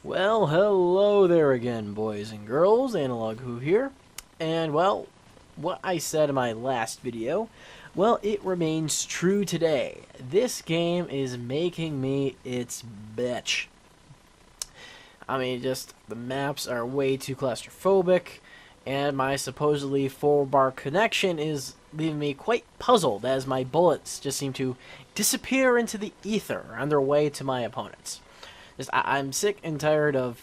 Well, hello there again, boys and girls. Analog Who here. And, well, what I said in my last video, well, it remains true today. This game is making me its bitch. I mean, just, the maps are way too claustrophobic, and my supposedly 4-bar connection is leaving me quite puzzled as my bullets just seem to disappear into the ether on their way to my opponents. I'm sick and tired of,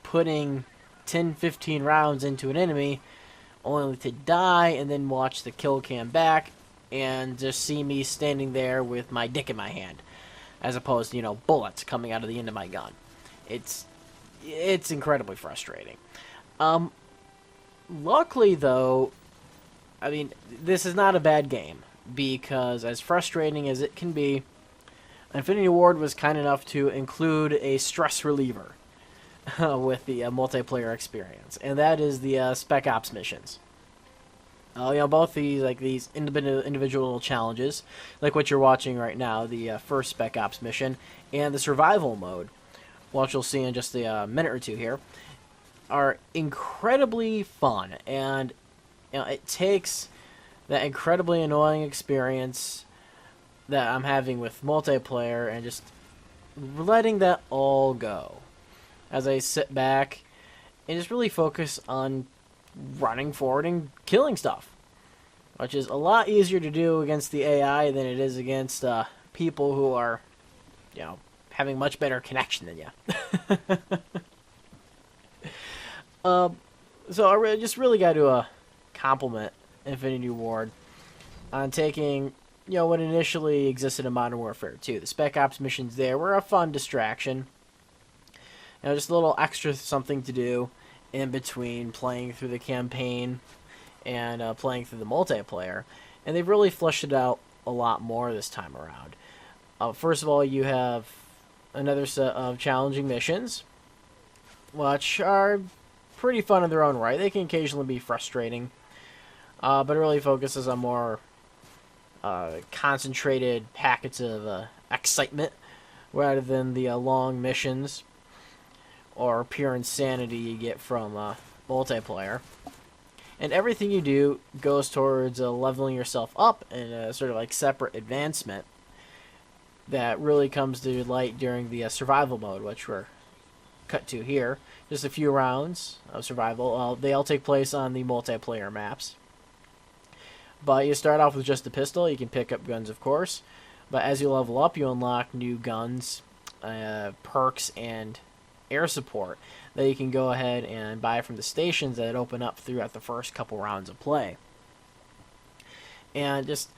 putting 10, 15 rounds into an enemy only to die and then watch the kill cam back and just see me standing there with my dick in my hand as opposed to, bullets coming out of the end of my gun. It's incredibly frustrating. Luckily, though, I mean, this is not a bad game because as frustrating as it can be, Infinity Ward was kind enough to include a stress reliever with the multiplayer experience, and that is the Spec Ops missions. Both these individual challenges, like what you're watching right now, the first Spec Ops mission, and the survival mode, which you'll see in just a minute or two here, are incredibly fun, and it takes that incredibly annoying experience that I'm having with multiplayer and just letting that all go as I sit back and just really focus on running forward and killing stuff, which is a lot easier to do against the AI than it is against people who are, having much better connection than you. So I just really got to compliment Infinity Ward on taking what initially existed in Modern Warfare 2. The Spec Ops missions there were a fun distraction. Just a little extra something to do in between playing through the campaign and playing through the multiplayer. And they've really fleshed it out a lot more this time around. First of all, you have another set of challenging missions, which are pretty fun in their own right. They can occasionally be frustrating, but it really focuses on more concentrated packets of excitement rather than the long missions or pure insanity you get from multiplayer. And everything you do goes towards leveling yourself up in a sort of like separate advancement that really comes to light during the survival mode, which we're cut to here. Just a few rounds of survival. They all take place on the multiplayer maps. But you start off with just a pistol. You can pick up guns, of course. But as you level up, you unlock new guns, perks, and air support that you can go ahead and buy from the stations that open up throughout the first couple rounds of play. And just,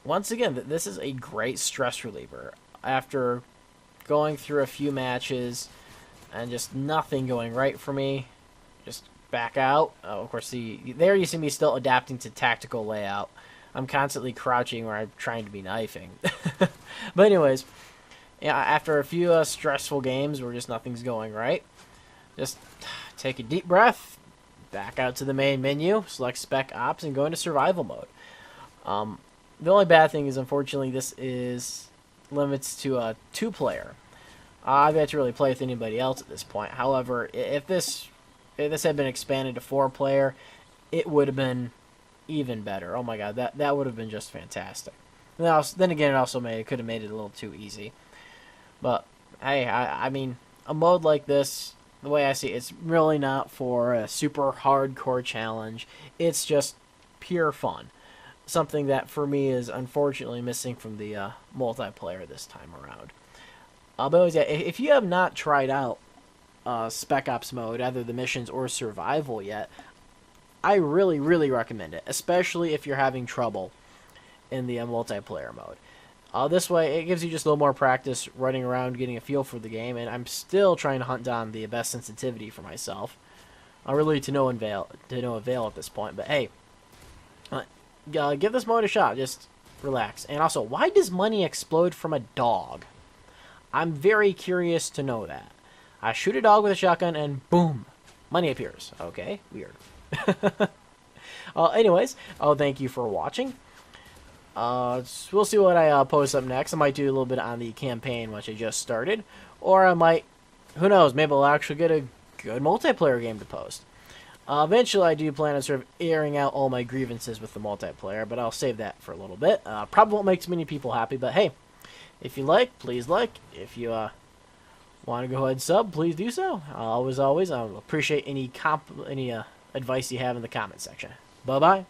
once again, this is a great stress reliever. After going through a few matches and just nothing going right for me, just back out. Of course, there you see me still adapting to tactical layout. I'm constantly crouching where I'm trying to be knifing. But anyways, after a few stressful games where just nothing's going right, just take a deep breath, back out to the main menu, select Spec Ops, and go into survival mode. The only bad thing is, unfortunately, this is limits to a 2-player. I've yet to really play with anybody else at this point. However, if this had been expanded to 4-player, it would have been even better. Oh my god, that would have been just fantastic. Then again, it could have made it a little too easy. But hey, I mean, a mode like this, the way I see it, it's really not for a super hardcore challenge. It's just pure fun. Something that for me is unfortunately missing from the multiplayer this time around. But anyways, yeah, if you have not tried out Spec Ops mode, either the missions or survival yet, I really, really recommend it, especially if you're having trouble in the multiplayer mode. This way, it gives you just a little more practice running around, getting a feel for the game, and I'm still trying to hunt down the best sensitivity for myself. Really to no avail at this point, but hey, give this mode a shot, just relax. And also, why does money explode from a dog? I'm very curious to know that. I shoot a dog with a shotgun and boom, money appears. Okay, weird. Anyways, thank you for watching. We'll see what I post up next. I might do a little bit on the campaign, which I just started, or I might who knows? Maybe I'll actually get a good multiplayer game to post. Eventually, I do plan on sort of airing out all my grievances with the multiplayer, but I'll save that for a little bit. Probably won't make too many people happy, but hey, if you like, please like. If you want to go ahead and sub, please do so. Always, I'll appreciate any advice you have in the comment section. Bye-bye.